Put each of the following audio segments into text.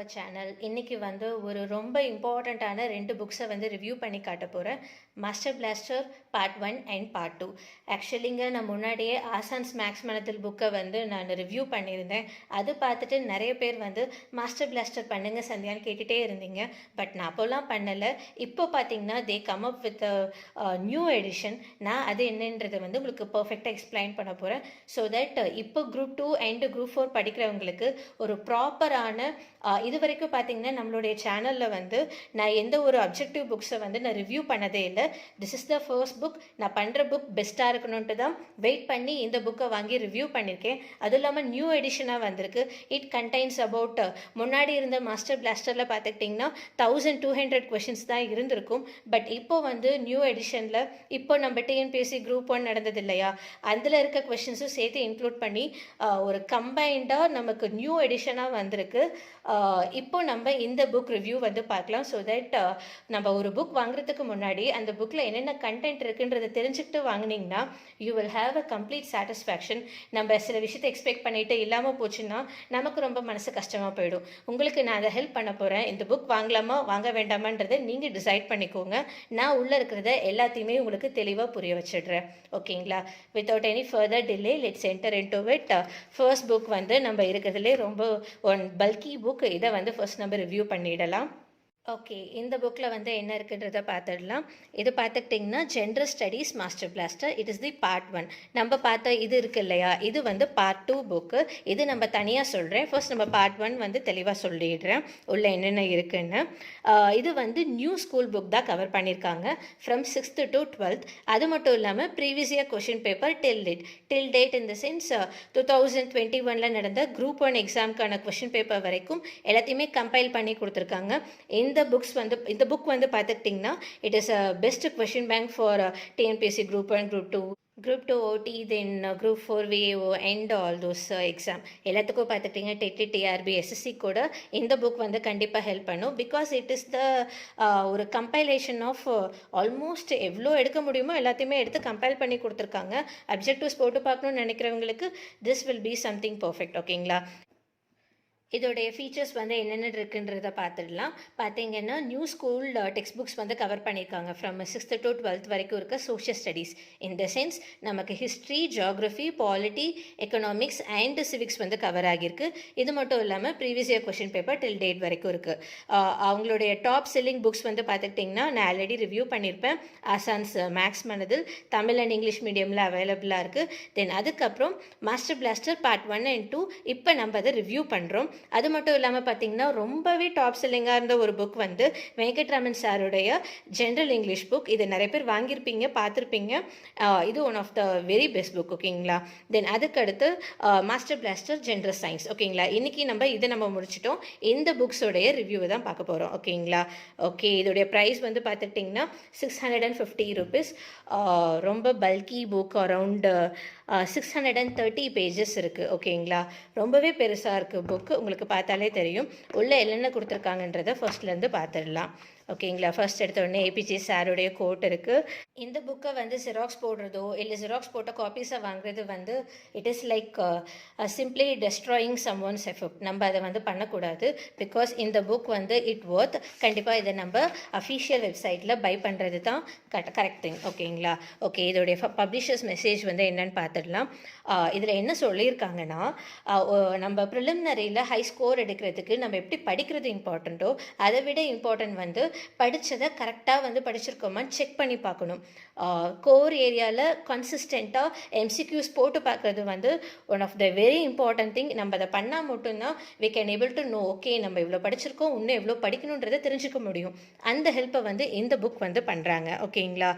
Our channel. இன்னைக்கு வந்து ஒரு ரொம்ப இம்பார்ட்டண்ட்டான 2 புக்ஸை வந்து ரிவ்யூ பண்ணி காட்ட போகிறேன். Master plaster part 1 and part 2. ஆக்சுவலிங்க நான் முன்னாடியே ஆசான்ஸ் மேக்ஸ் மனத்தில் புக்கை வந்து நான் ரிவ்யூ பண்ணியிருந்தேன். அது பார்த்துட்டு நிறைய பேர் வந்து மாஸ்டர் பிளாஸ்டர் பண்ணுங்க சந்தியான்னு கேட்டுகிட்டே இருந்தீங்க. பட் நான் அப்போல்லாம் பண்ணலை. இப்போ பார்த்தீங்கன்னா they come up with new edition. நான் அது என்னன்றதை வந்து உங்களுக்கு பர்ஃபெக்டாக எக்ஸ்பிளைன் பண்ண போகிறேன். ஸோ தட் இப்போ குரூப் 2 அண்ட் குரூப் 4 படிக்கிறவங்களுக்கு ஒரு ப்ராப்பரான இது வரைக்கும் பார்த்தீங்கன்னா நம்மளுடைய சேனலில் வந்து நான் எந்த ஒரு அப்ஜெக்டிவ் புக்ஸை வந்து நான் ரிவ்யூ பண்ணதே இல்லை. This is the first book. நான் பண்ணுற புக் பெஸ்ட்டாக இருக்கணுன்ட்டு தான் வெயிட் பண்ணி இந்த புக்கை வாங்கி ரிவ்யூ பண்ணியிருக்கேன். அதுவும் இல்லாமல் நியூ எடிஷனாக வந்திருக்கு. இட் கண்டைன்ஸ் அபவுட் முன்னாடி இருந்த மாஸ்டர் பிளாஸ்டரில் பார்த்துக்கிட்டிங்கன்னா 1200 கொஷின்ஸ் தான் இருந்திருக்கும். பட் இப்போ வந்து நியூ எடிஷனில் இப்போ நம்ம டிஎன்பிஎஸ்சி குரூப் 1 நடந்தது இல்லையா, அதில் இருக்க கொஷின்ஸும் சேர்த்து இன்க்ளூட் பண்ணி ஒரு கம்பைண்டாக நமக்கு நியூ எடிஷனாக வந்திருக்கு. இப்போ நம்ம இந்த புக் ரிவ்யூ வந்து பார்க்கலாம். ஸோ தட் நம்ம ஒரு புக் வாங்குறதுக்கு முன்னாடி அந்த புக்கில் என்னென்ன கண்டென்ட் இருக்குன்றதை தெரிஞ்சுக்கிட்டு வாங்கினீங்கன்னா you will have a complete satisfaction. நம்ம சில விஷயத்தை எக்ஸ்பெக்ட் பண்ணிட்டு இல்லாமல் போச்சுன்னா நமக்கு ரொம்ப மனசு கஷ்டமாக போயிடும். உங்களுக்கு நான் அதை ஹெல்ப் பண்ண போகிறேன். இந்த புக் வாங்கலாமா வாங்க வேண்டாமான்றதை நீங்கள் டிசைட் பண்ணிக்கோங்க. நான் உள்ளே இருக்கிறத எல்லாத்தையுமே உங்களுக்கு தெளிவாக புரிய வச்சிடுறேன். ஓகேங்களா? Without any further delay let's enter into it. First book வந்து நம்ம இருக்கிறதுலே ரொம்ப ஒன் பல்கி புக். இதை வந்து ஃபர்ஸ்ட் நம்ம ரிவ்யூ பண்ணிடலாம். ஓகே, இந்த புக்கில் வந்து என்ன இருக்குன்றதை பார்த்துடலாம். இது பார்த்துக்கிட்டிங்கன்னா general studies master plaster. It is the part 1. நம்ம பார்த்த இது இருக்கு இல்லையா, இது வந்து பார்ட் 2 புக்கு. இது நம்ம தனியாக சொல்கிறேன். ஃபர்ஸ்ட் நம்ம பார்ட் 1 வந்து தெளிவாக சொல்லிடுறேன் உள்ள என்னென்ன இருக்குன்னு. இது வந்து நியூ ஸ்கூல் புக் தான் கவர் பண்ணியிருக்காங்க ஃப்ரம் 6th to 12th. அது மட்டும் இல்லாமல் previous year question paper till date in the sense 2021 நடந்த குரூப் 1 எக்ஸாமுக்கான கொஷின் பேப்பர் வரைக்கும் எல்லாத்தையுமே கம்பைல் பண்ணி கொடுத்துருக்காங்க. இந்த புக் வந்து பார்த்துக்கிட்டிங்கன்னா it is a best question bank for TNPSC group 1, group 2 ஓடி, தென் group 4 VAO and all those exam எல்லாத்துக்கும் பார்த்துக்கிட்டிங்க. டெட், டிஆர்பி, எஸ்எஸ்சி கூட இந்த புக் வந்து கண்டிப்பாக ஹெல்ப் பண்ணும். பிகாஸ் இட் இஸ் த ஒரு கம்பைலேஷன் ஆஃப் ஆல்மோஸ்ட் எவ்வளோ எடுக்க முடியுமோ எல்லாத்தையுமே எடுத்து கம்பைல் பண்ணி கொடுத்துருக்காங்க. அப்ஜெக்டிவ்ஸ் போட்டு பார்க்கணுன்னு நினைக்கிறவங்களுக்கு this will be something perfect. ஓகேங்களா? இதோடைய ஃபீச்சர்ஸ் வந்து என்னென்ன இருக்குன்றதை பார்த்துடலாம். பார்த்தீங்கன்னா நியூ ஸ்கூல் டெக்ஸ்ட் புக்ஸ் வந்து கவர் பண்ணியிருக்காங்க ஃப்ரம் 6th to 12th வரைக்கும் இருக்க social studies. In the sense நமக்கு history, geography, polity, economics and civics வந்து கவர் ஆகியிருக்கு. இது மட்டும் இல்லாமல் previous year question paper till date வரைக்கும் இருக்குது. அவங்களுடைய டாப் செல்லிங் புக்ஸ் வந்து பார்த்துக்கிட்டிங்கன்னா நான் ஆல்ரெடி ரிவ்யூ பண்ணியிருப்பேன். ஆசான்ஸ் மேக்ஸ் மனதில் தமிழ் அண்ட் இங்கிலீஷ் மீடியமில் அவைலபிளாக இருக்குது. தென் அதுக்கப்புறம் மாஸ்டர் பிளாஸ்டர் பார்ட் 1 and 2 இப்போ நம்ம அதை ரிவ்யூ பண்ணுறோம். அது மட்டும் இல்லாமல் பார்த்தீங்கன்னா ரொம்பவே டாப் செல்லிங்காக இருந்த ஒரு புக் வந்து வெங்கட்ராமன் சாருடைய ஜென்ரல் இங்கிலீஷ் புக். இது நிறைய பேர் வாங்கியிருப்பீங்க, பார்த்துருப்பீங்க. இது one of the very best book. ஓகேங்களா? தென் அதுக்கடுத்து மாஸ்டர் பிளாஸ்டர் ஜென்ரல் சயின்ஸ். ஓகேங்களா? இன்றைக்கி நம்ம முடிச்சிட்டோம். இந்த புக்ஸோடைய ரிவ்யூவை தான் பார்க்க போகிறோம். ஓகேங்களா? ஓகே, இதோடைய ப்ரைஸ் வந்து பார்த்துக்கிட்டிங்கன்னா 650 rupees. ரொம்ப பல்கி புக், அரவுண்ட் 630 பேஜஸ் இருக்குது. ஓகேங்களா? ரொம்பவே பெருசாக இருக்குது புக்கு. உங்களுக்கு பார்த்தாலே தெரியும் உள்ளே என்னென்ன கொடுத்துருக்காங்கன்றதை ஃபர்ஸ்ட்லேருந்து பார்த்துடலாம். ஓகேங்களா? ஃபர்ஸ்ட் எடுத்த உடனே ஏபிஜே சாருடைய கோட் இருக்குது. இந்த புக்கை வந்து ஜெராக்ஸ் போடுறதோ இல்லை ஜெராக்ஸ் போட்ட காப்பீஸை வாங்குறது வந்து it is like simply destroying someone's effort. நம்ம அதை வந்து பண்ணக்கூடாது. பிகாஸ் இந்த புக் வந்து இட் ஒர்த். கண்டிப்பாக இதை நம்ம அஃபீஷியல் வெப்சைட்டில் பை பண்ணுறது தான் கரெக்ட் திங். ஓகேங்களா? ஓகே, இதோடைய பப்ளிஷர்ஸ் மெசேஜ் வந்து என்னென்னு பார்த்துடலாம். இதில் என்ன சொல்லியிருக்காங்கன்னா, நம்ம ப்ரிலிமினரியில் ஹை ஸ்கோர் எடுக்கிறதுக்கு நம்ம எப்படி படிக்கிறது இம்பார்ட்டண்ட்டோ அதை விட இம்பார்ட்டன்ட் வந்து படித்ததை கரெக்டாக வந்து படிச்சிருக்கோமான்னு செக் பண்ணி பார்க்கணும். கோர் ஏரியாவில் கன்சிஸ்டண்ட்டாக எம்சிக்யூஸ் போட்டு பார்க்குறது வந்து one of the very important thing. நம்ம அதை பண்ணால் மட்டும்தான் we can able to know okay நம்ம இவ்வளோ படிச்சிருக்கோம், இன்னும் எவ்வளோ படிக்கணுன்றதை தெரிஞ்சுக்க முடியும். அந்த ஹெல்ப்பை வந்து இந்த புக் வந்து பண்ணுறாங்க. ஓகேங்களா?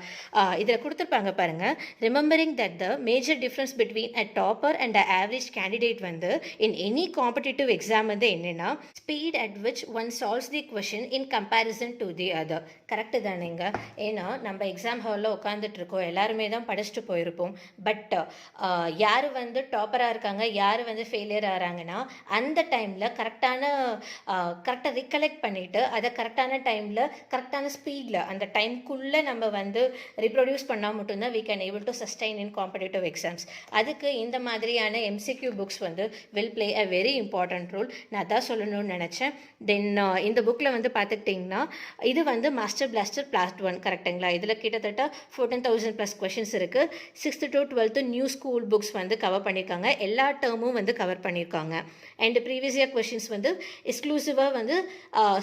இதில் கொடுத்துருப்பாங்க பாருங்கள். Remembering that the major difference between a topper and a average candidate வந்து இன் எனி காம்படிட்டிவ் எக்ஸாம் வந்து என்னென்னா speed at which one solves the question in comparison to to the other. Correct தானேங்க? ஏன்னா நம்ம எக்ஸாம் ஹாலில் உட்காந்துட்ருக்கோம், எல்லாருமே தான் படிச்சுட்டு போயிருப்போம். பட் யார் வந்து டாப்பராக இருக்காங்க, யார் வந்து ஃபெயிலியர் ஆகிறாங்கன்னா அந்த டைமில் கரெக்டாக ரிகலெக்ட் பண்ணிவிட்டு அதை கரெக்டான டைமில் கரெக்டான ஸ்பீடில் அந்த டைம்குள்ளே நம்ம வந்து ரிப்ரொடியூஸ் பண்ணால் மட்டும்தான் we can able to sustain in competitive exams. அதுக்கு இந்த மாதிரியான எம்சிக்யூ புக்ஸ் வந்து will play a very important role. நான் தான் சொல்லணும்னு நினச்சேன். தென் இந்த புக்கில் வந்து பார்த்துக்கிட்டிங்கன்னா இது வந்து மாஸ்டர் பிளாஸ்டர் பார்ட் 1 கரெக்டுங்களா? இதில் கிட்டத்தட்ட 14,000+ கொஷின்ஸ் இருக்குது. 6th to 12th new school books வந்து கவர் பண்ணியிருக்காங்க, எல்லா டேர்மும் வந்து கவர் பண்ணியிருக்காங்க. அண்ட் ப்ரீவியஸ் இயர் கொஷின்ஸ் வந்து எக்ஸ்க்ளூசிவாக வந்து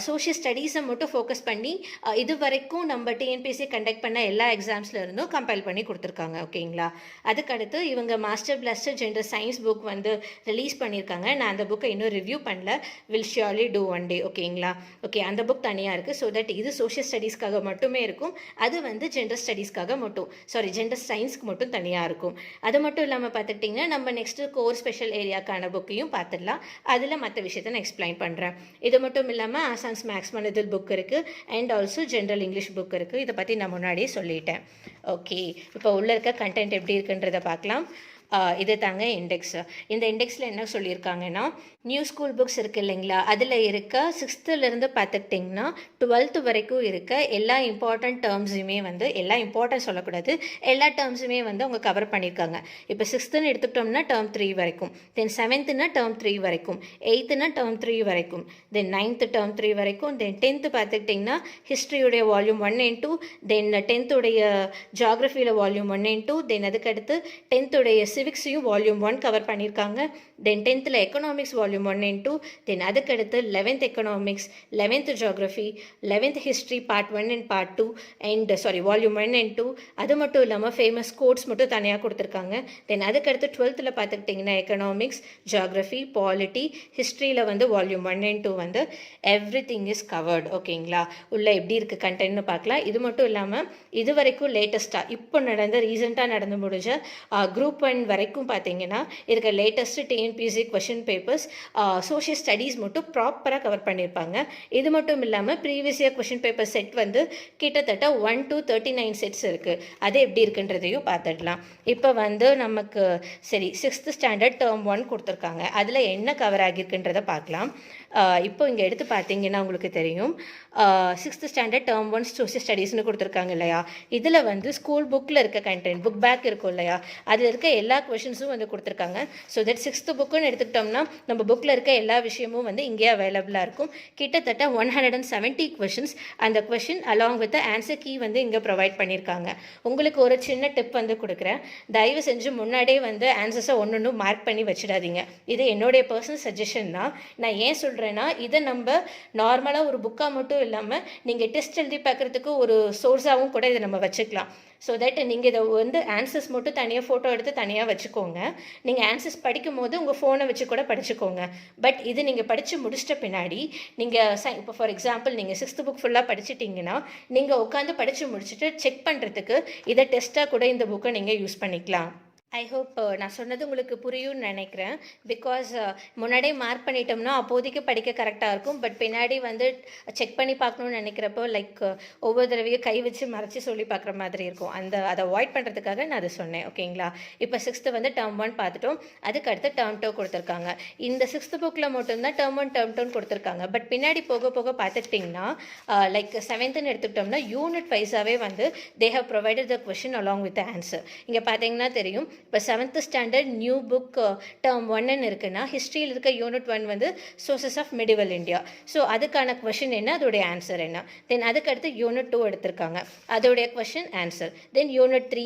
சோஷியல் ஸ்டடீஸை மட்டும் ஃபோக்கஸ் பண்ணி இது வரைக்கும் நம்ம டிஎன்பிஎஸ்சி கண்டக்ட் பண்ண எல்லா எக்ஸாம்ஸில் இருந்தும் கம்பைல் பண்ணி கொடுத்துருக்காங்க. ஓகேங்களா? அதுக்கடுத்து இவங்க master blaster general science book வந்து ரிலீஸ் பண்ணியிருக்காங்க. நான் அந்த புக்கை இன்னும் ரிவ்யூ பண்ணல, will surely do one day. ஓகேங்களா? ஓகே, அந்த புக் தனியாக இருக்குது. ஸோ தட் இது சோஷியல் ஸ்டடீஸ்க்காக மட்டுமே இருக்கும், அது வந்து ஜென்ரல் ஸ்டடீஸ்க்காக மட்டும் ஜென்ரல் சயின்ஸ்க்கு மட்டும் தனியாக இருக்கும். அது மட்டும் இல்லாமல் பார்த்துக்கிட்டிங்கன்னா நம்ம நெக்ஸ்ட்டு கோர் ஸ்பெஷல் ஏரியாக்கான புக்கையும் பார்த்துடலாம். அதில் மற்ற விஷயத்தை நான் எக்ஸ்பிளைன் பண்ணுறேன். இது மட்டும் இல்லாமல் ஆசான்ஸ் மேக்ஸ் மனதில் புக் இருக்குது and also general English book இருக்குது. இதை பற்றி நான் முன்னாடியே சொல்லிட்டேன். ஓகே, இப்போ உள்ளே இருக்க கண்டென்ட் எப்படி இருக்குன்றதை பார்க்கலாம். இது தாங்க இண்டெக்ஸ். இந்த இண்டெக்ஸில் என்ன சொல்லியிருக்காங்கன்னா, நியூ ஸ்கூல் புக்ஸ் இருக்குது இல்லைங்களா, அதில் இருக்க 6th பார்த்துக்கிட்டிங்கன்னா 12th வரைக்கும் இருக்க எல்லா இம்பார்ட்டன்ட் டேர்ம்ஸுமே வந்து, எல்லா இம்பார்ட்டன்ட் சொல்லக்கூடாது, எல்லா டேர்ம்ஸுமே வந்து அவங்க கவர் பண்ணியிருக்காங்க. இப்போ 6th எடுத்துக்கிட்டோம்னா டேர்ம் 3 வரைக்கும், தென் 7th டேர்ம் 3 வரைக்கும், 8th டேர்ம் 3 வரைக்கும், தென் 9th டேர்ம் 3 வரைக்கும், தென் 10th பார்த்துக்கிட்டிங்கன்னா ஹிஸ்ட்ரியுடைய வால்யூம் 1 and 2, தென் 10th உடைய ஜியாகிரஃபியில் வால்யூம் 1 and 2, தென் அதுக்கடுத்து 10th உடைய சிவிக்ஸையும் வால்யூம் 1 கவர் பண்ணியிருக்காங்க. தென் 10th எக்கனாமிக்ஸ் வால்யூம் 1 and 2, தென் அதுக்கடுத்து 11th economics, 11th geography, 11th history part 1 and part 2 and volume 1 and 2. அது மட்டும் இல்லாமல் ஃபேமஸ் கோட்ஸ் மட்டும் தனியாக கொடுத்துருக்காங்க. தென் அதுக்கடுத்து 12th பார்த்துக்கிட்டிங்கன்னா எக்கனாமிக்ஸ், ஜியாகிரஃபி, பாலிட்டி, ஹிஸ்ட்ரியில் வந்து வால்யூம் 1 and 2 வந்து எவ்ரி திங் இஸ் கவர்டு. ஓகேங்களா? உள்ள எப்படி இருக்குது கண்டென்ட்னு பார்க்கலாம். இது மட்டும் இல்லாமல் இது வரைக்கும் லேட்டஸ்ட்டாக இப்போ ரீசெண்டாக நடந்து முடிஞ்ச குரூப் 1 வரைக்கும் பார்த்தீங்கன்னா இருக்க latest TNPSC question papers social studies மட்டும் ப்ராப்பராக கவர் பண்ணியிருப்பாங்க. இது மட்டும் இல்லாமல் previous year question paper set வந்து கிட்டத்தட்ட 1 to 39 செட்ஸ் இருக்குது. அது எப்படி இருக்குன்றதையும் பார்த்துடலாம். இப்போ வந்து நமக்கு 6th ஸ்டாண்டர்ட் டேர்ம் 1 கொடுத்துருக்காங்க, அதில் என்ன கவர் ஆகியிருக்குன்றதை பார்க்கலாம். இப்போ இங்கே எடுத்து பார்த்தீங்கன்னா உங்களுக்கு தெரியும், 6th ஸ்டாண்டர்ட் டேர்ம் 1 சோஷியல் ஸ்டடீஸ்னு கொடுத்துருக்காங்க இல்லையா. இதில் வந்து ஸ்கூல் புக்கில் இருக்க கண்டென்ட், புக் பேக் இருக்கும் இல்லையா, அதில் இருக்க எல்லா கொஷின்ஸும் வந்து கொடுத்துருக்காங்க. ஸோ தட் 6th புக்குன்னு எடுத்துக்கிட்டோம்னா நம்ம புக்கில் இருக்க எல்லா விஷயமும் வந்து இங்கே அவைலபிளாக இருக்கும். கிட்டத்தட்ட 170 கொஷின்ஸ், அந்த question along with answer key வந்து இங்கே ப்ரொவைட் பண்ணியிருக்காங்க. உங்களுக்கு ஒரு சின்ன டிப் வந்து கொடுக்குறேன், தயவு செஞ்சு முன்னாடியே வந்து ஆன்சர்ஸை ஒன்று மார்க் பண்ணி வச்சிடாதீங்க. இது என்னுடைய பர்சனல் சஜஷன் தான். நான் ஏன் சொல்கிறேன்னா, இதை நம்ம நார்மலாக ஒரு புக்காக மட்டும் இல்லாமல் நீங்கள் டெஸ்ட் எழுதி பார்க்குறதுக்கு ஒரு சோர்ஸாகவும் கூட இதை நம்ம வச்சுக்கலாம். ஸோ தட் நீங்கள் இதை வந்து ஆன்சர்ஸ் மட்டும் தனியாக ஃபோட்டோ எடுத்து தனியாக வச்சுக்கோங்க. நீங்கள் ஆன்சர்ஸ் படிக்கும் போது உங்கள் ஃபோனை வச்சு கூட படிச்சுக்கோங்க. பட் இது நீங்கள் படித்து முடிச்சிட்ட பின்னாடி நீங்கள் இப்போ ஃபார் எக்ஸாம்பிள் நீங்கள் 6th புக் ஃபுல்லாக படிச்சிட்டிங்கன்னா நீங்கள் உட்காந்து படித்து முடிச்சுட்டு செக் பண்ணுறதுக்கு இதை டெஸ்ட்டாக கூட இந்த புக்கை நீங்கள் யூஸ் பண்ணிக்கலாம். ஐ ஹோப் நான் சொன்னது உங்களுக்கு புரியும்னு நினைக்கிறேன். பிகாஸ் முன்னாடியே மார்க் பண்ணிட்டோம்னா அப்போதைக்கு படிக்க கரெக்டாக இருக்கும். பட் பின்னாடி வந்து செக் பண்ணி பார்க்கணுன்னு நினைக்கிறப்போ ஒவ்வொரு தடவையும் கை வச்சு மறைச்சி சொல்லி பார்க்குற மாதிரி இருக்கும். அதை அவாய்ட் பண்ணுறதுக்காக நான் அதை சொன்னேன். ஓகேங்களா? இப்போ 6th வந்து டேர்ம் 1 பார்த்துட்டோம், அதுக்கு அடுத்து டேர்ம் 2 கொடுத்துருக்காங்க. இந்த 6th புக்கில் மட்டும்தான் டேர்ம் 1 டேர்ம் 2 கொடுத்துருக்காங்க. பட் பின்னாடி போக போக பார்த்துக்கிட்டிங்கன்னா 7th எடுத்துக்கிட்டோம்னா யூனிட் வைஸாகவே வந்து they have provided the question along with answer. இங்கே பார்த்தீங்கன்னா தெரியும், இப்போ 7th standard new book term 1 இருக்குன்னா ஹிஸ்ட்ரியில் இருக்க யூனிட் 1 வந்து sources of medieval India. So அதுக்கான கொஷின் என்ன, அதோடைய ஆன்சர் என்ன. தென் அதுக்கடுத்து யூனிட் 2 எடுத்திருக்காங்க, அதோடைய கொஷின் ஆன்சர். தென் யூனிட் 3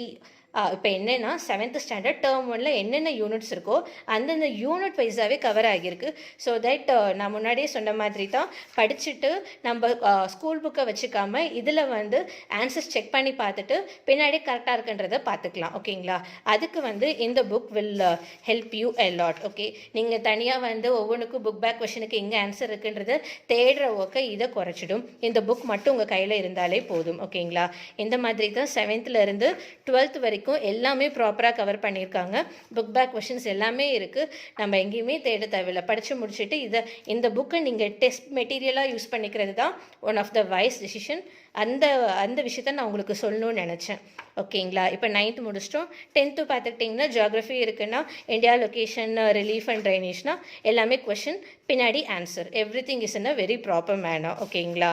இப்போ என்னென்னா 7th ஸ்டாண்டர்ட் டேர்ம் 1 என்னென்ன யூனிட்ஸ் இருக்கோ அந்தந்த யூனிட் வைஸாகவே கவர் ஆகியிருக்கு. ஸோ தட் நான் முன்னாடியே சொன்ன மாதிரி தான் படிச்சுட்டு நம்ம ஸ்கூல் புக்கை வச்சுக்காம இதில் வந்து ஆன்சர்ஸ் செக் பண்ணி பார்த்துட்டு பின்னாடி கரெக்டாக இருக்குன்றதை பார்த்துக்கலாம். ஓகேங்களா? அதுக்கு வந்து இந்த book will help you a lot. Okay, நீங்கள் தனியாக வந்து ஒவ்வொன்றுக்கும் புக் பேக் கொஷனுக்கு எங்கே ஆன்சர் இருக்குன்றதை தேடுற ஒர்க்கை இதை குறைச்சிடும். இந்த புக் மட்டும் உங்கள் கையில் இருந்தாலே போதும். ஓகேங்களா? இந்த மாதிரி தான் 7th இருந்து 12th வரைக்கும் வரைக்கும் எல்லாமே ப்ராப்பராக கவர் பண்ணியிருக்காங்க. புக் பேக் கொஷின்ஸ் எல்லாமே இருக்குது, நம்ம எங்கேயுமே தேட தேவையில்லை. படித்து முடிச்சுட்டு இந்த புக்கை நீங்கள் டெஸ்ட் மெட்டீரியலாக யூஸ் பண்ணிக்கிறது தான் one of the wise decision. அந்த விஷயத்த நான் உங்களுக்கு சொல்லணும்னு நினச்சேன். ஓகேங்களா? இப்போ 9th முடிச்சிட்டோம். 10th பார்த்துக்கிட்டிங்கன்னா ஜியாகிரஃபி இருக்குன்னா இந்தியா லொக்கேஷன் ரிலீஃப் அண்ட் ட்ரைனேஜ்னா எல்லாமே கொஷின், பின்னாடி answer, everything is in a very proper manner. ஓகேங்களா?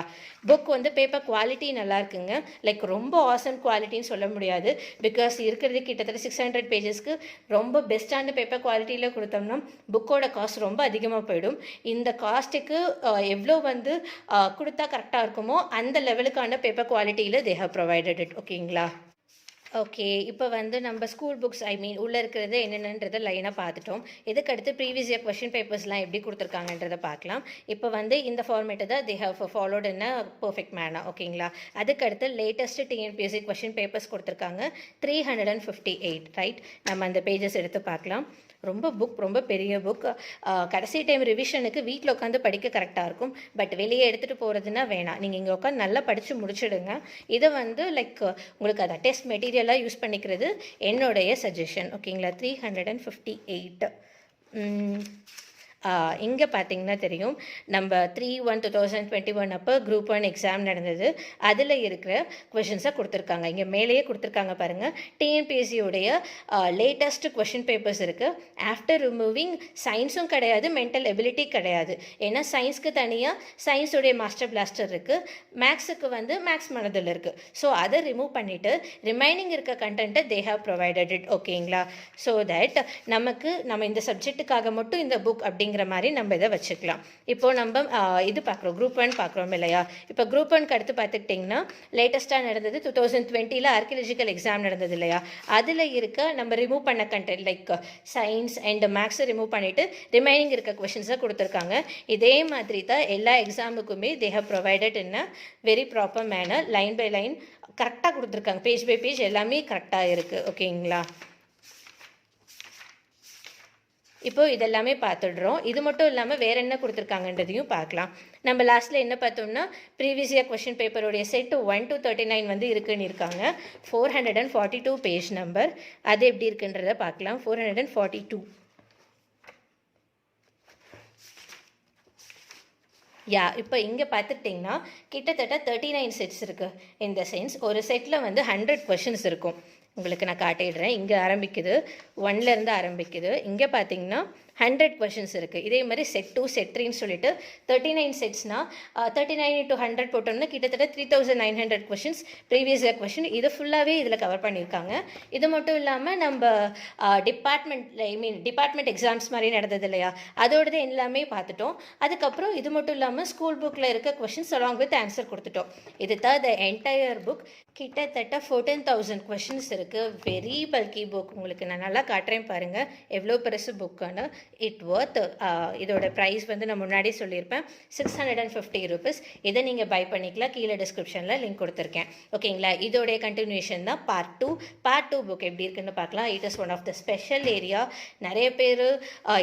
புக் வந்து பேப்பர் குவாலிட்டி நல்லா இருக்குங்க. லைக் ரொம்ப ஆசம் குவாலிட்டின்னு சொல்ல முடியாது, பிகாஸ் இருக்கிறது கிட்டத்தட்ட 600 பேஜஸ்க்கு ரொம்ப பெஸ்ட்டான பேப்பர் குவாலிட்டியில் கொடுத்தோம்னா புக்கோட காஸ்ட் ரொம்ப அதிகமாக போயிடும். இந்த காஸ்ட்டுக்கு எவ்வளோ வந்து கொடுத்தா கரெக்டாக இருக்குமோ அந்த லெவலுக்கான பேப்பர் குவாலிட்டியில் தே ஹவ் ப்ரொவைடட் இட். ஓகேங்களா? ஓகே, இப்போ வந்து நம்ம ஸ்கூல் புக்ஸ் உள்ளே இருக்கிறது என்னென்னன்றதை லைனாக பார்த்துட்டோம். இதுக்கடுத்து ப்ரீவியஸ் இயர் கொஷின் பேப்பர்ஸ்லாம் எப்படி கொடுத்துருக்காங்கன்றதை பார்க்கலாம். இப்போ வந்து இந்த ஃபார்மேட்டை தான் they have followed in a perfect manner. ஓகேங்களா? அதுக்கடுத்து லேட்டஸ்ட்டு டிஎன்பிஎஸ்சி கொஷின் பேப்பர்ஸ் கொடுத்துருக்காங்க 358. ரைட், நம்ம அந்த பேஜஸ் எடுத்து பார்க்கலாம். ரொம்ப பெரிய புக். கடைசி டைம் ரிவிஷனுக்கு வீட்டில் உட்காந்து படிக்க கரெக்டாக இருக்கும். பட் வெளியே எடுத்துகிட்டு போகிறதுனா வேணாம், நீங்கள் இங்கே உட்காந்து நல்லா படித்து முடிச்சிடுங்க. இதை வந்து லைக் உங்களுக்கு அதை டெஸ்ட் மெட்டீரியலாக யூஸ் பண்ணிக்கிறது என்னுடைய சஜஷன். ஓகேங்களா? 358. இங்கே பார்த்தீங்கன்னா தெரியும், நம்ம 3/1/2021 அப்போ Group 1 எக்ஸாம் நடந்தது. அதில் இருக்கிற கொஷின்ஸை கொடுத்துருக்காங்க. இங்கே மேலேயே கொடுத்துருக்காங்க பாருங்கள். டிஎன்பிஎஸ்சியோடைய லேட்டஸ்ட் கொஷின் பேப்பர்ஸ் இருக்குது. ஆஃப்டர் ரிமூவிங் சயின்ஸும் கிடையாது, மென்டல் எபிலிட்டி கிடையாது. ஏன்னா சயின்ஸ்க்கு தனியாக சயின்ஸுடைய மாஸ்டர் பிளாஸ்டர் இருக்குது, மேக்ஸுக்கு வந்து மேக்ஸ் மனதில் இருக்குது. ஸோ அதை ரிமூவ் பண்ணிவிட்டு ரிமைனிங் இருக்க கண்டென்ட்டை தே ஹவ் ப்ரொவைடட் இட். ஓகேங்களா? ஸோ தட் நம்ம இந்த சப்ஜெக்ட்டுக்காக மட்டும் இந்த புக் அப்படிங்கிற மாதிரி நம்ம இதை வச்சுக்கலாம். இப்போது நம்ம இது பார்க்குறோம், Group 1 பார்க்குறோம் இல்லையா? இப்போ Group 1க்கு அடுத்து பார்த்துக்கிட்டிங்கன்னா லேட்டஸ்ட்டாக நடந்தது 2020 ஆர்கியலஜிக்கல் எக்ஸாம் நடந்தது இல்லையா? அதில் இருக்க நம்ம ரிமூவ் பண்ண கண்டென்ட் லைக் சயின்ஸ் அண்ட் மேக்ஸை ரிமூவ் பண்ணிவிட்டு ரிமைனிங் இருக்க கொஷின்ஸை கொடுத்துருக்காங்க. இதே மாதிரி தான் எல்லா எக்ஸாமுக்குமே they have provided in a very proper manner, line by line கரெக்டாக கொடுத்துருக்காங்க. பேஜ் பை பேஜ் எல்லாமே கரெக்டாக இருக்குது. ஓகேங்களா? இப்போ இதெல்லாமே பார்த்துடுறோம். இது மட்டும் இல்லாமல் வேறு என்ன கொடுத்துருக்காங்கன்றதையும் பார்க்கலாம். நம்ம லாஸ்ட்டில் என்ன பார்த்தோம்னா ப்ரீவியஸ் இயர் கொஷின் பேப்பருடைய செட்டு 1 to 39 வந்து இருக்குன்னு இருக்காங்க. 442 பேஜ் நம்பர். அது எப்படி இருக்குன்றதை பார்க்கலாம். 442. இப்போ இங்கே பார்த்துக்கிட்டிங்கன்னா கிட்டத்தட்ட 39 செட்ஸ் இருக்குது. இந்த சென்ஸ் ஒரு செட்டில் வந்து 100 கொஷின்ஸ் இருக்கும். உங்களுக்கு நான் காட்டிடுறேன். இங்கே ஆரம்பிக்குது, 1லேருந்து ஆரம்பிக்குது. இங்கே பார்த்தீங்கன்னா 100 கொஷின்ஸ் இருக்குது. இதே மாதிரி செட் 2 செட் 3ன்னு சொல்லிட்டு 39 செட்ஸ்னால் 39 into 100 போட்டோம்னா கிட்டத்தட்ட 3900 கொஷின்ஸ் ப்ரீவியஸ் இயர் கொஷின். இது ஃபுல்லாகவே இதில் கவர் பண்ணியிருக்காங்க. இது மட்டும் இல்லாமல் நம்ம டிபார்ட்மெண்ட் எக்ஸாம்ஸ் மாதிரி நடந்தது இல்லையா, அதோடது எல்லாமே பார்த்துட்டோம். அதுக்கப்புறம் இது மட்டும் இல்லாமல் ஸ்கூல் புக்கில் இருக்க கொஷின்ஸ் அலாங் வித் ஆன்சர் கொடுத்துட்டோம். இது தான் த என்டையர் புக். கிட்டத்தட்ட 14,000 கொஷின்ஸ் இருக்குது. Very bulky book. உங்களுக்கு நான் நல்லா காட்டுறேன் பாருங்கள் எவ்வளோ பெருசு புக்கான. It worth. இதோட ப்ரைஸ் வந்து நான் முன்னாடியே சொல்லியிருப்பேன், 650 rupees. இதை நீங்கள் பை பண்ணிக்கலாம். கீழே டிஸ்கிரிப்ஷனில் லிங்க் கொடுத்துருக்கேன். ஓகேங்களா? இதோடைய கண்டினியூஷன் தான் பார்ட் 2. பார்ட் 2 புக் எப்படி இருக்குன்னு பார்க்கலாம். It is one of the special area. நிறைய பேர்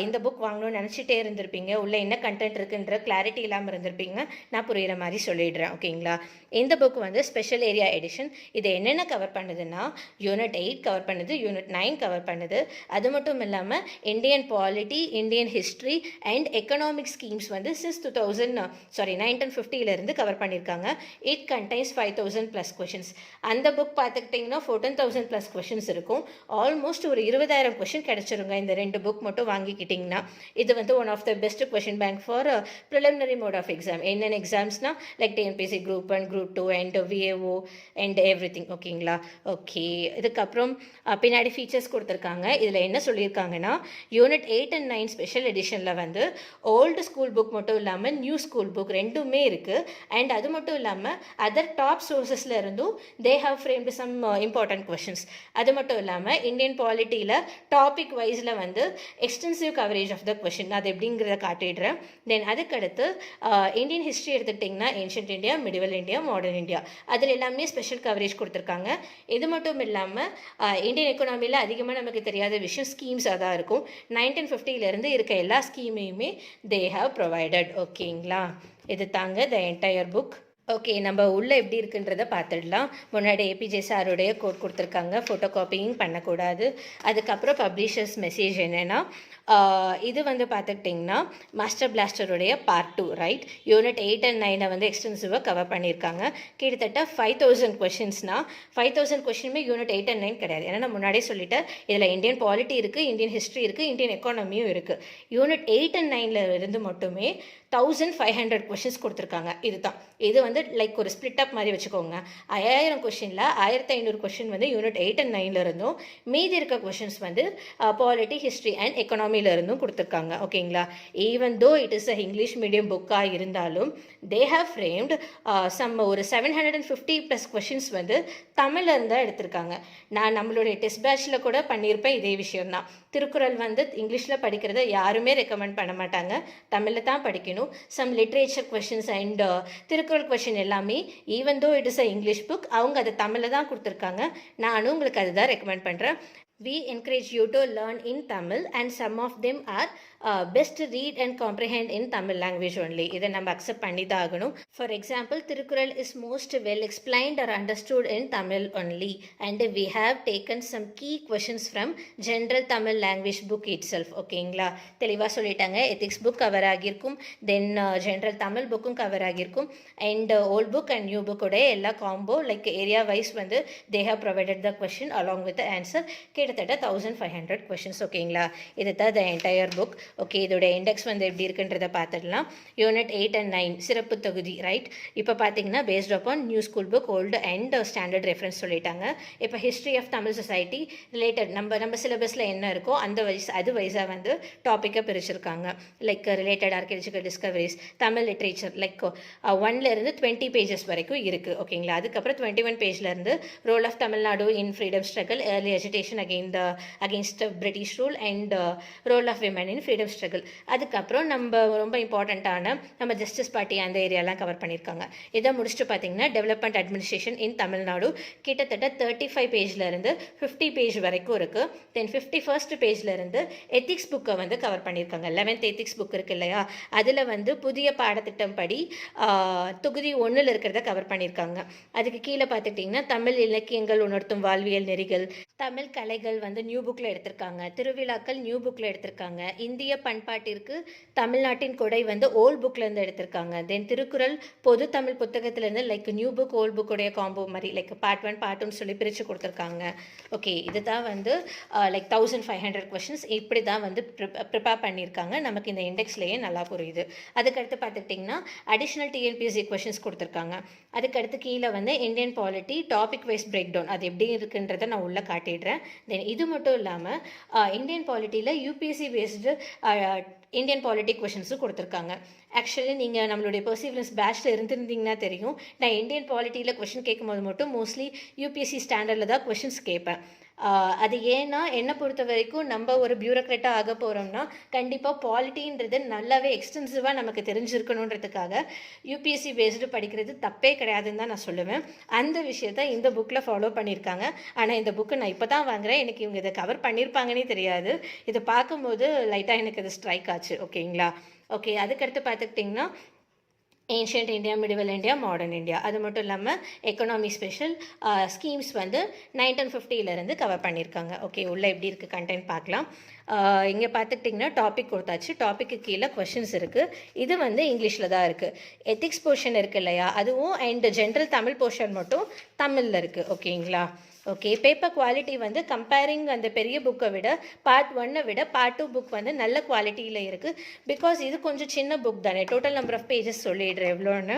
இந்த புக் வாங்கணும்னு நினச்சிட்டே இருந்திருப்பீங்க. உள்ளே என்ன கண்டென்ட் இருக்குன்ற கிளாரிட்டி இல்லாமல் இருந்திருப்பீங்க. நான் புரிகிற மாதிரி சொல்லிடுறேன். ஓகேங்களா? இந்த புக் வந்து ஸ்பெஷல் ஏரியா எடிஷன். இது என்னென்ன கவர் பண்ணுதுன்னா யூனிட் 8 கவர் பண்ணுது, யூனிட் 9 கவர் பண்ணுது. அது மட்டும் இல்லாமல் Indian polity, Indian history and economic schemes வந்து சின்ஸ் 1950 கவர் பண்ணியிருக்காங்க. It contains 5000+ questions. அந்த புக் பார்த்துக்கிட்டிங்கன்னா 14,000+ கொஷின்ஸ் இருக்கும். ஆல்மோஸ்ட் ஒரு 20,000 கொஷின் கிடச்சிருங்க இந்த 2 புக் மட்டும் வாங்கிக்கிட்டிங்கன்னா. இது வந்து one of the best question bank for preliminary mode of exam. என்னென்ன எக்ஸாம்ஸ்னால் like TNPSC Group 1, Group 2 and VAO and everything. ஓகேங்களா? ஓகே, இதுக்கப்புறம் பின்னாடி ஃபீச்சர்ஸ் கொடுத்துருக்காங்க. இதில் என்ன சொல்லியிருக்காங்கன்னா யூனிட் 8 and 9 ஸ்பெஷல் எடிஷனில் வந்து ஓல்டு ஸ்கூல் புக் மட்டும் இல்லாமல் நியூ ஸ்கூல் புக் ரெண்டுமே இருக்குது. அண்ட் அது மட்டும் இல்லாமல் அதர் டாப் சோர்ஸஸில் இருந்தும் they have framed some important questions. அது மட்டும் இல்லாமல் இந்தியன் பாலிட்டியில் டாபிக் வைஸில் வந்து extensive coverage of the question. அது எப்படிங்கிறத காட்டிடுறேன். தென் அதுக்கடுத்து இந்தியன் ஹிஸ்ட்ரி எடுத்துக்கிட்டிங்கன்னா ancient India, medieval India, modern India, அதில் எல்லாமே ஸ்பெஷல் கவரேஜ் கொடுத்துருக்காங்க. இது மட்டும் இல்லாமல் இந்தியன் எக்கனாமியில் அதிகமாக நமக்கு தெரியாத விஷயம் ஸ்கீம்ஸாக தான் இருக்கும். 1950 இருக்க எல்லா ஸ்கீமையுமே தே ஹாவ் ப்ரொவைடட். ஓகேங்களா? இது தாங்க த என்டையர் புக். ஓகே, நம்ம உள்ளே எப்படி இருக்குன்றத பார்த்துடலாம். முன்னாடி ஏபிஜே சாருடைய கோட் கொடுத்துருக்காங்க, ஃபோட்டோ காப்பிங் பண்ணக்கூடாது. அதுக்கப்புறம் பப்ளிஷர்ஸ் மெசேஜ் என்னென்னா, இது வந்து பார்த்துக்கிட்டிங்கன்னா மாஸ்டர் பிளாஸ்டருடைய பார்ட் 2 ரைட். யூனிட் 8 and 9 வந்து எக்ஸ்டென்சிவாக கவர் பண்ணியிருக்காங்க. கிட்டத்தட்ட 5000 கொஷின்ஸ்னால் 5000 கொஷினுமே யூனிட் 8 and 9 கிடையாது. ஏன்னா நான் முன்னாடியே சொல்லிட்டேன், இதில் இந்தியன் பாலிட்டி இருக்குது, இந்தியன் ஹிஸ்ட்ரி இருக்குது, இந்தியன் எக்கானமியும் இருக்குது. யூனிட் 8 and 9 இருந்து மட்டுமே 1500 கொஷின்ஸ் கொடுத்துருக்காங்க. இது வந்து லைக் ஒரு ஸ்பிளிட் அப் மாதிரி வச்சுக்கோங்க. 5000 கொஷினில் 1500 கொஷின் வந்து யூனிட் 8 and 9 இருந்தும், மீதி இருக்க கொஷின்ஸ் வந்து பாலிட்டி, ஹிஸ்ட்ரி அண்ட் எக்கனாமியில் இருந்தும் கொடுத்துருக்காங்க. ஓகேங்களா? Even though it is a English medium புக்காக இருந்தாலும் தே ஹவ் ஃப்ரேம்டு ஒரு 750+ கொஷின்ஸ் வந்து தமிழில் இருந்தால் எடுத்திருக்காங்க. நான் நம்மளுடைய டெஸ்ட் பேட்சில் கூட பண்ணியிருப்பேன் இதே விஷயம்தான். திருக்குறள் வந்து இங்கிலீஷில் படிக்கிறத யாருமே ரெக்கமெண்ட் பண்ண மாட்டாங்க, தமிழில் தான் படிக்கணும். Some literature questions and Thirukkural question எல்லாமே even though it is a English book, அவங்க அதை தமிழில் தான் கொடுத்துருக்காங்க. நானும் உங்களுக்கு அதுதான் ரெக்கமெண்ட் பண்ணுறேன். We encourage you to learn in Tamil and some of them are best read and comprehend in Tamil language only. இதை நம்ம அக்செப்ட் பண்ணி தான் ஆகணும். For example, Thirukkural is most well explained or understood in Tamil only and we have taken some key questions from general Tamil language book itself. ஓகேங்களா? தெளிவாக சொல்லிட்டாங்க. Ethics book cover ஆகியிருக்கும், தென் general Tamil புக்கும் கவர் ஆகியிருக்கும், and volt book and new புக்கோட எல்லா combo like area wise வந்து they have provided the question along with the answer. கிட்டத்தட்ட 1500 கொஷின்ஸ். ஓகேங்களா? இது தான் த என்டையர் புக். ஓகே, இதோட இண்டெக்ஸ் வந்து எப்படி இருக்குன்றதை பார்த்துடலாம். யூனிட் 8 and 9 சிறப்பு தொகுதி ரைட். இப்போ பார்த்தீங்கன்னா based upon new school book, old and standard reference சொல்லிட்டாங்க. இப்போ history of Tamil society related நம்ம சிலபஸில் என்ன இருக்கோ அந்த அது வைஸாக வந்து டாப்பிக்கை பிரிச்சிருக்காங்க. Like related archaeological discoveries, Tamil literature like 1 to 20 pages வரைக்கும் இருக்குது. ஓகேங்களா? அதுக்கப்புறம் 21 பேஜ்லேருந்து role of Tamil Nadu in freedom struggle, early education against British rule and role of women in freedom struggle. அதுக்கப்புறம் நம்ம ரொம்ப இம்பார்ட்டண்ட்டான நம்ம ஜஸ்டிஸ் பார்ட்டி அந்த ஏரியாலாம் கவர் பண்ணியிருக்காங்க. இதை முடிச்சுட்டு பார்த்தீங்கன்னா டெவலப்மெண்ட் அட்மினிஸ்ட்ரேஷன் இன் தமிழ்நாடு கிட்டத்தட்ட 35 பேஜ்லேருந்து 50 பேஜ் வரைக்கும் இருக்குது. தென் 51st பேஜ்லேருந்து எத்திக்ஸ் புக்கை வந்து கவர் பண்ணியிருக்காங்க. 11th எத்திக்ஸ் புக் இருக்கு இல்லையா, அதில் வந்து புதிய பாடத்திட்டம் படி தொகுதி 1 இருக்கிறத கவர் பண்ணியிருக்காங்க. அதுக்கு கீழே பார்த்துக்கிட்டிங்கன்னா தமிழ் இலக்கியங்கள் உணர்த்தும் வாழ்வியல் நெறிகள், தமிழ் கலைகள் வந்து நியூ புக்கில் எடுத்திருக்காங்க, திருவிழாக்கள் நியூ புக்கில் எடுத்திருக்காங்க, இந்திய பண்பாட்டிற்கு தமிழ்நாட்டின் கொடை வந்து ஓல்ட் புக்லேருந்து எடுத்திருக்காங்க. தென் திருக்குறள் பொது தமிழ் புத்தகத்திலேருந்து லைக் நியூ புக் ஓல்ட் புக்குடைய காம்போ மாதிரி லைக் பார்ட் 1 பார்ட் 2 சொல்லி பிரித்து கொடுத்துருக்காங்க. ஓகே, இது தான் வந்து லைக் 1500 கொஷின்ஸ் இப்படி தான் வந்து ப்ரிப்பேர் பண்ணியிருக்காங்க. நமக்கு இந்த இண்டெக்ஸ்லேயே நல்லா புரியுது. அதுக்கடுத்து பார்த்துக்கிட்டிங்கன்னா அடிஷ்னல் டிஎன்பிஎஸ்சி கொஷின்ஸ் கொடுத்துருக்காங்க. அதுக்கடுத்து கீழே வந்து Indian polity topic wise break down அது எப்படி இருக்குன்றதை நான் உள்ளே காட்டிடுறேன். தென் இது மட்டும் இல்லாமல் இந்தியன் பாலிட்டியில் யூபிஎஸ்சி பேஸ்டு இந்தியன் பாலிட்டி கொஷின்ஸும் கொடுத்துருக்காங்க. ஆக்சுவலி நீங்கள் நம்மளுடைய பர்சீவரன்ஸ் பேட்சில் இருந்திருந்தீங்கன்னா தெரியும், நான் இந்தியன் பாலிட்டியில் கொஷின் கேட்கும்போது மட்டும் மோஸ்ட்லி யூபிஎஸ்சி ஸ்டாண்டர்டில் தான் கொஷின்ஸ் கேட்பேன். அது ஏன்னா என்னை பொறுத்த வரைக்கும் நம்ம ஒரு பியூரோக்ராட்டாக ஆக போகிறோம்னா கண்டிப்பாக பாலிட்டின்றது நல்லாவே எக்ஸ்டென்சிவாக நமக்கு தெரிஞ்சிருக்கணுன்றதுக்காக யூபிஎஸ்சி பேஸ்டு படிக்கிறது தப்பே கிடையாதுன்னு தான் நான் சொல்லுவேன். அந்த விஷயத்த இந்த புக்கில் ஃபாலோ பண்ணியிருக்காங்க. ஆனால் இந்த புக்கு நான் இப்போ தான் வாங்குகிறேன், எனக்கு இவங்க இதை கவர் பண்ணியிருப்பாங்கன்னே தெரியாது. இதை பார்க்கும்போது லைட்டாக எனக்கு இது ஸ்ட்ரைக் ஆச்சு. ஓகேங்களா? ஓகே, அதுக்கடுத்து பார்த்துக்கிட்டிங்கன்னா ancient India, medieval India, modern India, அது மட்டும் இல்லாமல் எக்கனாமி ஸ்பெஷல் ஸ்கீம்ஸ் வந்து 1950 கவர் பண்ணியிருக்காங்க. ஓகே, உள்ளே எப்படி இருக்குது கண்டென்ட் பார்க்கலாம். இங்கே பார்த்துக்கிட்டிங்கன்னா டாபிக் கொடுத்தாச்சு, டாப்பிக்கு கீழே கொஷின்ஸ் இருக்குது. இது வந்து இங்கிலீஷில் தான் இருக்குது. எத்திக்ஸ் போர்ஷன் இருக்குது இல்லையா, அதுவும் அண்ட் ஜென்ரல் தமிழ் போர்ஷன் மட்டும் தமிழில் இருக்குது. ஓகேங்களா? ஓகே, பேப்பர் குவாலிட்டி வந்து கம்பேரிங் அந்த பெரிய புக்கை விட பார்ட் 1 விட பார்ட் 2 புக் வந்து நல்ல குவாலிட்டியில் இருக்குது. பிகாஸ் இது கொஞ்சம் சின்ன புக் தானே. டோட்டல் நம்பர் ஆஃப் பேஜஸ் சொல்லிடுறேன் எவ்வளோன்னு.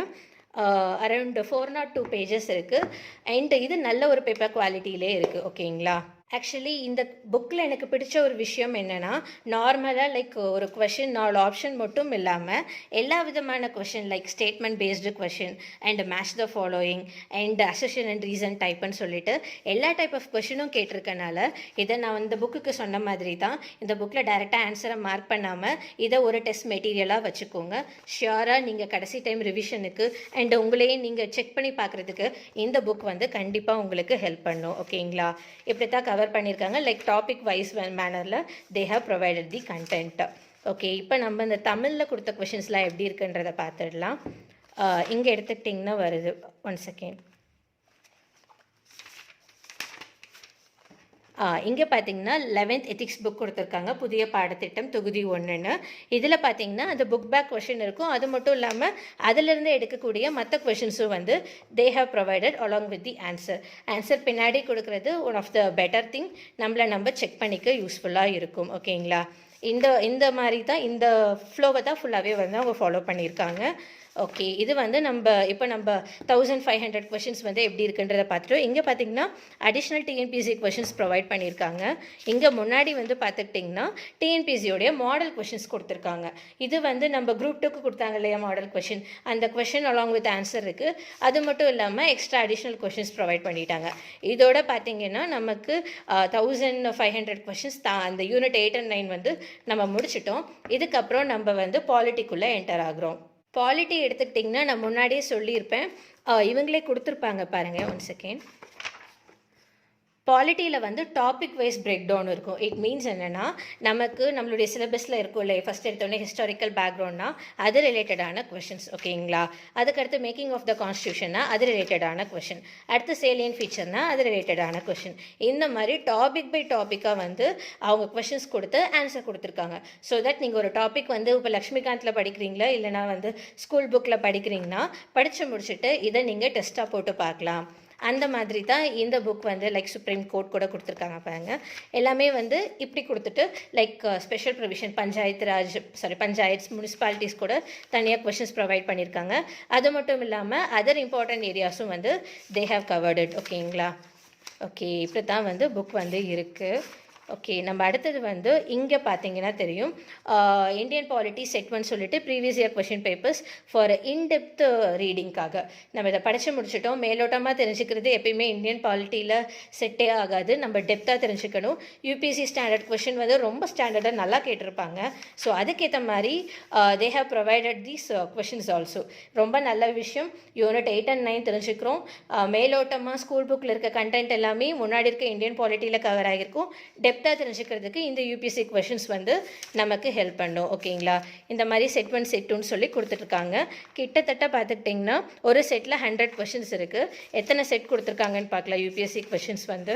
அரௌண்ட் 402 பேஜஸ் இருக்குது. அண்ட் இது நல்ல ஒரு பேப்பர் குவாலிட்டியிலே இருக்குது. ஓகேங்களா? ஆக்சுவலி இந்த புக்கில் எனக்கு பிடிச்ச ஒரு விஷயம் என்னென்னா, நார்மலாக லைக் ஒரு கொஷின் 4 ஆப்ஷன் மட்டும் இல்லாமல் எல்லா விதமான question like statement based question and match the following and assertion and reason டைப்புன்னு சொல்லிட்டு எல்லா டைப் ஆஃப் கொஷினும் கேட்டிருக்கனால இதை நான் இந்த புக்குக்கு சொன்ன மாதிரி தான் இந்த புக்கில் டைரெக்டாக ஆன்சரை மார்க் பண்ணாமல் இதை ஒரு டெஸ்ட் மெட்டீரியலாக வச்சுக்கோங்க. ஷியோராக நீங்கள் கடைசி டைம் ரிவிஷனுக்கு அண்ட் உங்களையே நீங்கள் செக் பண்ணி பார்க்குறதுக்கு இந்த புக் வந்து கண்டிப்பாக உங்களுக்கு ஹெல்ப் பண்ணும். ஓகேங்களா? இப்படி தான் கவர் பண்ணியிருக்காங்க. லைக் டாபிக் வைஸ் மேனரில் they have provided the content. Okay, இப்போ நம்ம இந்த தமிழில் கொடுத்த கொஷின்ஸ்லாம் எப்படி இருக்குன்றதை பார்த்துடலாம். இங்கே எடுத்துக்கிட்டிங்கன்னா வருது. One second. இங்கே பார்த்தீங்கன்னா 11th எத்திக்ஸ் புக் கொடுத்துருக்காங்க, புதிய பாடத்திட்டம் தொகுதி 1ன்னு. இதில் பார்த்தீங்கன்னா அந்த புக் பேக் கொஷின் இருக்கும். அது மட்டும் இல்லாமல் அதிலிருந்து எடுக்கக்கூடிய மற்ற கொஷின்ஸும் வந்து they have provided along with the answer பின்னாடி கொடுக்குறது one of the better thing. நம்ம செக் பண்ணிக்க யூஸ்ஃபுல்லாக இருக்கும். ஓகேங்களா? இந்த மாதிரி தான் இந்த ஃப்ளோவை தான் ஃபுல்லாகவே வந்து அவங்க ஃபாலோ பண்ணியிருக்காங்க. ஓகே, இது வந்து இப்போ நம்ம 1500 கொஷின்ஸ் வந்து எப்படி இருக்குன்றதை பார்த்துட்டோம். இங்கே பார்த்தீங்கன்னா அடிஷ்னல் டிஎன்பிஎஸ்சி கொஷின்ஸ் ப்ரொவைட் பண்ணியிருக்காங்க. இங்கே முன்னாடி வந்து பார்த்துக்கிட்டிங்கன்னா டிஎன்பிஎஸ்சியோடைய மாடல் கொஷின்ஸ் கொடுத்துருக்காங்க. இது வந்து நம்ம குரூப் 2க்கு கொடுத்தாங்க இல்லையா மாடல் கொஷின், அந்த கொஷின் அலாங் வித் ஆன்சர் இருக்குது. அது மட்டும் இல்லாமல் எக்ஸ்ட்ரா அடிஷ்னல் கொஷின்ஸ் ப்ரொவைட் பண்ணிட்டாங்க. இதோட பார்த்தீங்கன்னா நமக்கு 1500 கொஷின்ஸ் அந்த யூனிட் 8 and 9 வந்து நம்ம முடிச்சிட்டோம். இதுக்கப்புறம் நம்ம வந்து பாலிட்டிக்குள்ளே என்டர் ஆகுறோம். பாலிட்டி எடுத்துக்கிட்டிங்கன்னா நான் முன்னாடியே சொல்லியிருப்பேன், இவங்களே கொடுத்துருப்பாங்க பாருங்கள். One second. பாலிட்டியில் வந்து டாபிக் வைஸ் பிரேக் டவுன் இருக்கும். இட் மீன்ஸ் என்னென்னா, நம்மளுடைய சிலபஸில் இருக்கும் இல்லை, ஃபஸ்ட் எடுத்தோடனே ஹிஸ்டாரிக்கல் பேக்ரவுண்ட்னா அது ரிலேட்டடான கொஷின்ஸ். ஓகேங்களா? அதுக்கடுத்து மேக்கிங் ஆஃப் த கான்ஸ்டியூஷன்னா அது ரிலேட்டடான கொஷின், அடுத்து சேலியன் ஃபீச்சர்னா அது ரிலேட்டடான கொஷின். இந்த மாதிரி டாபிக் பை டாப்பிக்காக வந்து அவங்க கொஷின்ஸ் கொடுத்து ஆன்சர் கொடுத்துருக்காங்க. ஸோ தட் நீங்கள் ஒரு டாபிக் வந்து இப்போ லக்ஷ்மிகாந்தில் படிக்கிறீங்களா, இல்லைனா வந்து ஸ்கூல் புக்கில் படிக்கிறீங்கன்னா படித்து முடிச்சுட்டு இதை நீங்கள் டெஸ்ட்டாக போட்டு பார்க்கலாம். அந்த மாதிரி தான் இந்த புக் வந்து லைக் சுப்ரீம் கோர்ட் கூட கொடுத்துருக்காங்க பாருங்க. எல்லாமே வந்து இப்படி கொடுத்துட்டு like special provision panchayats municipalities கூட தனியாக கொஷின்ஸ் ப்ரொவைட் பண்ணியிருக்காங்க. அது மட்டும் இல்லாமல் அதர் இம்பார்ட்டன்ட் ஏரியாஸும் வந்து தே ஹேவ் கவர்டு இட். ஓகேங்களா? ஓகே, இப்படி தான் வந்து புக் வந்து இருக்குது. ஓகே, நம்ம அடுத்தது வந்து இங்கே பார்த்தீங்கன்னா தெரியும், இந்தியன் பாலிட்டி செட் 1 சொல்லிட்டு previous year question papers for in-depth ரீடிங்காக நம்ம இதை படித்து முடிச்சிட்டோம். மேலோட்டமாக தெரிஞ்சுக்கிறது எப்பயுமே இந்தியன் பாலிட்டியில் செட்டே ஆகாது, நம்ம டெப்த்தாக தெரிஞ்சுக்கணும். யூபிஎஸ்சி ஸ்டாண்டர்ட் கொஷின் வந்து ரொம்ப ஸ்டாண்டர்டாக நல்லா கேட்டிருப்பாங்க. ஸோ அதுக்கேற்ற மாதிரி they have provided these questions also. ரொம்ப நல்ல விஷயம். யூனிட் 8 and 9 தெரிஞ்சுக்கிறோம். மேலோட்டமாக ஸ்கூல் புக்கில் இருக்க கண்டென்ட் எல்லாமே முன்னாடி இருக்க இந்தியன் பாலிட்டியில் கவர் ஆகியிருக்கும். டெப்த்தாக தெரிஞ்சுக்கிறதுக்கு இந்த யூபிஎஸ்சி கொஷின்ஸ் வந்து நமக்கு ஹெல்ப் பண்ணும். ஓகேங்களா? இந்த மாதிரி செட் 1 செட் 2ன்னு சொல்லி கொடுத்துட்ருக்காங்க. கிட்டத்தட்ட பார்த்துக்கிட்டிங்கன்னா ஒரு செட்டில் 100 கொஷின்ஸ் இருக்குது. எத்தனை செட் கொடுத்துருக்காங்கன்னு பார்க்கலாம். யூபிஎஸ்சி கொஷின்ஸ் வந்து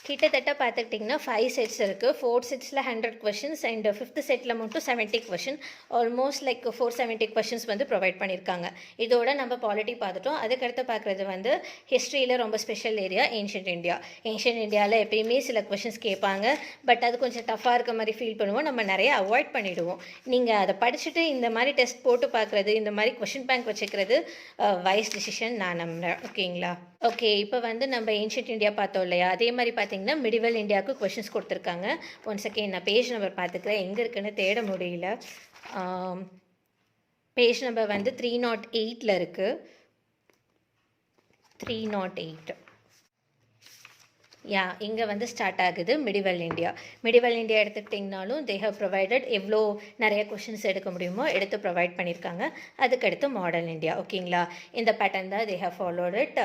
கிட்டத்தட்ட பார்த்துக்கிட்டிங்கன்னா 5 செட்ஸ் இருக்குது. 4 செட்ஸில் 100 கொஷின்ஸ் அண்ட் 5th செட்டில் மட்டும் 70 கொஷின், ஆல்மோஸ்ட் லைக் 470 கொஷின்ஸ் வந்து ப்ரொவைட் பண்ணியிருக்காங்க. இதோட நம்ம பாலிட்டி பார்த்துட்டோம். அதுக்கடுத்து பார்க்குறது வந்து ஹிஸ்ட்ரியில் ரொம்ப ஸ்பெஷல் ஏரியா ஏன்ஷியன்ட் இந்தியாவில் எப்பயுமே சில கொஷின்ஸ் கேட்பாங்க. பட் அது கொஞ்சம் டஃப்பாக இருக்க மாதிரி ஃபீல் பண்ணுவோம். நம்ம நிறைய அவாய்ட் பண்ணிவிடுவோம். நீங்கள் அதை படிச்சுட்டு இந்த மாதிரி டெஸ்ட் போட்டு பார்க்குறது, இந்த மாதிரி கொஷின் பேங்க் வச்சுக்கிறது வைஸ் டிசிஷன் நான் நம்புகிறேன். ஓகேங்களா? ஓகே, இப்போ வந்து நம்ம ஏன்ஷியன்ட் இந்தியா பார்த்தோம் இல்லையா, அதே மாதிரி பார்த்தீங்கன்னா மிடிவல் இந்தியாவுக்கு கொஷின்ஸ் கொடுத்துருக்காங்க. ஒன் செகண்ட், நான் பேஜ் நம்பர் பார்த்துக்கிறேன், எங்கே இருக்குன்னு தேட முடியல. பேஜ் நம்பர் வந்து 308 இருக்குது. 308 இங்கே வந்து ஸ்டார்ட் ஆகுது மிடிவல் இந்தியா எடுத்துக்கிட்டிங்கனாலும் தே ஹவ் ப்ரொவைடட் எவ்வளோ நிறைய கொஷின்ஸ் எடுக்க முடியுமோ எடுத்து ப்ரொவைட் பண்ணியிருக்காங்க. அதுக்கடுத்து மாடர்ன் இந்தியா. ஓகேங்களா? இந்த பேட்டர்ன் தான் they have followed it.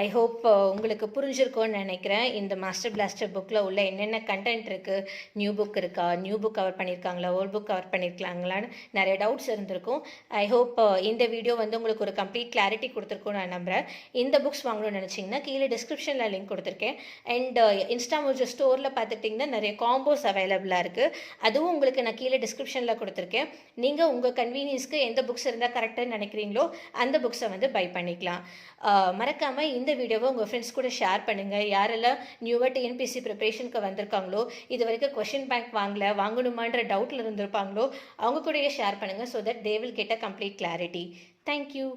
I hope உங்களுக்கு புரிஞ்சிருக்கோன்னு நினைக்கிறேன். இந்த மாஸ்டர் பிளாஸ்டர் புக்கில் உள்ள என்னென்ன கண்டென்ட் இருக்குது, நியூ புக் இருக்கா, நியூ புக் கவர் பண்ணியிருக்காங்களா, ஓல்ட் புக் கவர் பண்ணியிருக்காங்களான்னு நிறைய டவுட்ஸ் இருந்திருக்கும். ஐ ஹோப் இந்த வீடியோ வந்து உங்களுக்கு ஒரு கம்ப்ளீட் கிளாரிட்டி கொடுத்துருக்குன்னு நான் நம்புகிறேன். இந்த புக்ஸ் வாங்கணும்னு நினச்சிங்கன்னா கீழே டிஸ்கிரிப்ஷனில் லிங்க் கொடுத்துருக்கேன். அண்ட் இன்ஸ்டாமோஜோ ஸ்டோரில் பார்த்துட்டிங்கன்னா நிறைய காம்போஸ் அவைலபிளாக இருக்குது. அதுவும் உங்களுக்கு நான் கீழே டிஸ்கிரிப்ஷனில் கொடுத்துருக்கேன். நீங்கள் உங்கள் கன்வீனியன்ஸ்க்கு எந்த புக்ஸ் இருந்தால் கரெக்டாக நினைக்கிறீங்களோ அந்த புக்ஸை வந்து பை பண்ணிக்கலாம். மறக்காமல் இந்த வீடியோவை உங்கள் ஃப்ரெண்ட்ஸ் கூட ஷேர் பண்ணுங்கள். யாரெல்லாம் நியூவாக டிஎன்பிஎஸ்சி ப்ரிப்பரேஷனுக்கு வந்திருக்காங்களோ, இது வரைக்கும் கொஷின் பேங்க் வாங்கணுமான்ற டவுட்டில் இருந்திருப்பாங்களோ அவங்க கூடயே ஷேர் பண்ணுங்கள். So that they will get a complete clarity. Thank you.